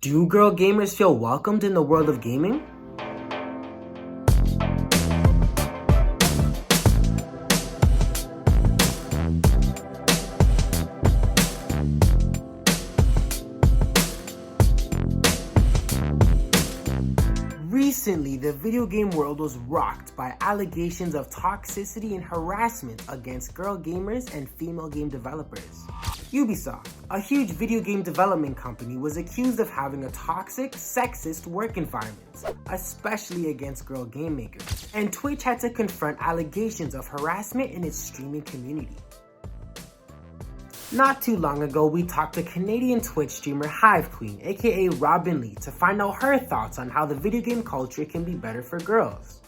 Do girl gamers feel welcomed in the world of gaming? Recently, the video game world was rocked by allegations of toxicity and harassment against girl gamers and female game developers. Ubisoft, a huge video game development company, was accused of having a toxic, sexist work environment, especially against girl game makers. And Twitch had to confront allegations of harassment in its streaming community. Not too long ago, we talked to Canadian Twitch streamer Hive Queen, aka Robin Lee, to find out her thoughts on how the video game culture can be better for girls.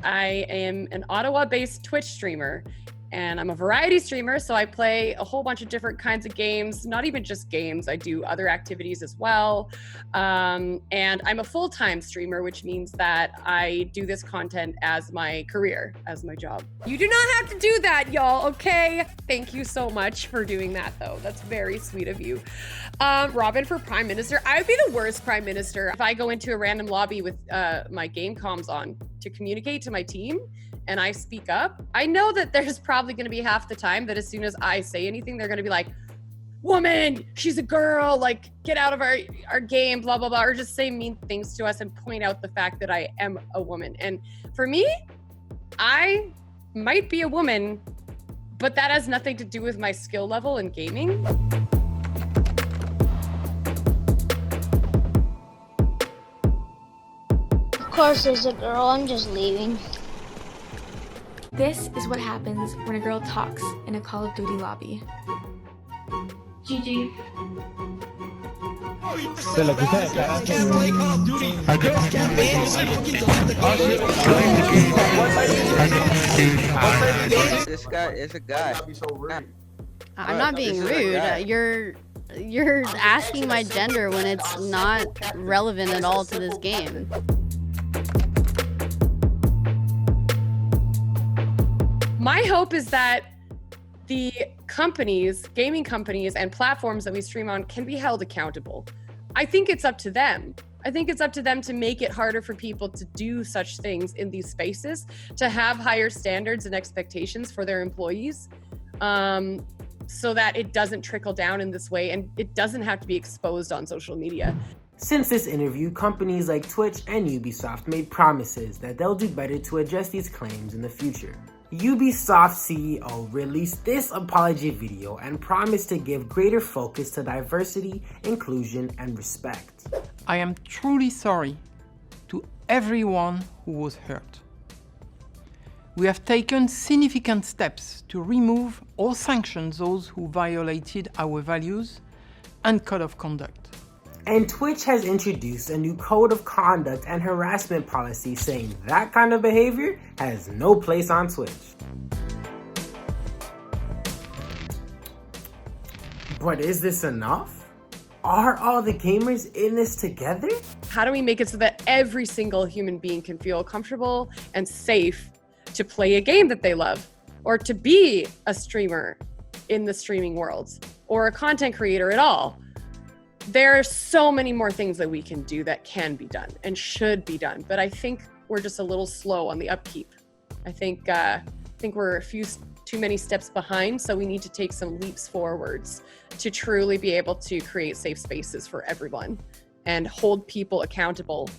I am an Ottawa-based Twitch streamer, and I'm a variety streamer, so I play a whole bunch of different kinds of games, not even just games, I do other activities as well. And I'm a full-time streamer, which means that I do this content as my career, as my job. You do not have to do that, y'all, okay? Thank you so much for doing that, though. That's very sweet of you. Robin for Prime Minister. I would be the worst Prime Minister if I go into a random lobby with my game comms on to communicate to my team and I speak up. I know that there's probably going to be half the time that as soon as I say anything, they're going to be like, woman, she's a girl, like get out of our game, blah, blah, blah, or just say mean things to us and point out the fact that I am a woman. And for me, I might be a woman, but that has nothing to do with my skill level in gaming. Of course there's a girl, I'm just leaving. This is what happens when a girl talks in a Call of Duty lobby. GG. This guy is a guy. I'm not being rude. You're asking my gender when it's not relevant at all to this game. My hope is that the companies, gaming companies and platforms that we stream on can be held accountable. I think it's up to them. I think it's up to them to make it harder for people to do such things in these spaces, to have higher standards and expectations for their employees, so that it doesn't trickle down in this way and it doesn't have to be exposed on social media. Since this interview, companies like Twitch and Ubisoft made promises that they'll do better to address these claims in the future. Ubisoft CEO released this apology video and promised to give greater focus to diversity, inclusion, and respect. I am truly sorry to everyone who was hurt. We have taken significant steps to remove or sanction those who violated our values and code of conduct. And Twitch has introduced a new code of conduct and harassment policy saying that kind of behavior has no place on Twitch. But is this enough? Are all the gamers in this together? How do we make it so that every single human being can feel comfortable and safe to play a game that they love, or to be a streamer in the streaming world, or a content creator at all? There are so many more things that we can do that can be done and should be done, but I think we're just a little slow on the upkeep. I think we're a few too many steps behind, so we need to take some leaps forwards to truly be able to create safe spaces for everyone and hold people accountable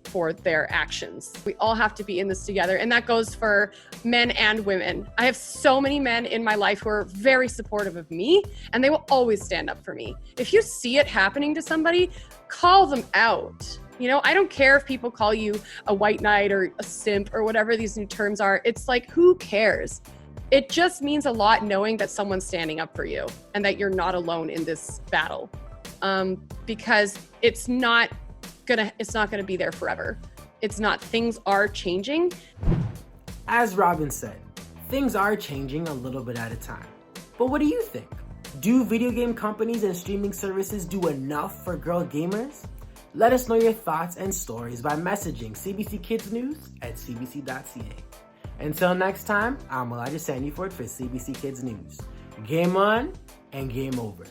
for their actions. We all have to be in this together, and that goes for men and women. I have so many men in my life who are very supportive of me, and they will always stand up for me. If you see it happening to somebody, call them out. You know, I don't care if people call you a white knight or a simp or whatever these new terms are. It's like, who cares? It just means a lot knowing that someone's standing up for you and that you're not alone in this battle, because it's not gonna be there forever. It's not. Things are changing. As Robin said, things are changing a little bit at a time. But what do you think? Do video game companies and streaming services do enough for girl gamers? Let us know your thoughts and stories by messaging CBC Kids News at cbc.ca. Until next time, I'm Elijah Sandyford for CBC Kids News. Game on and game over.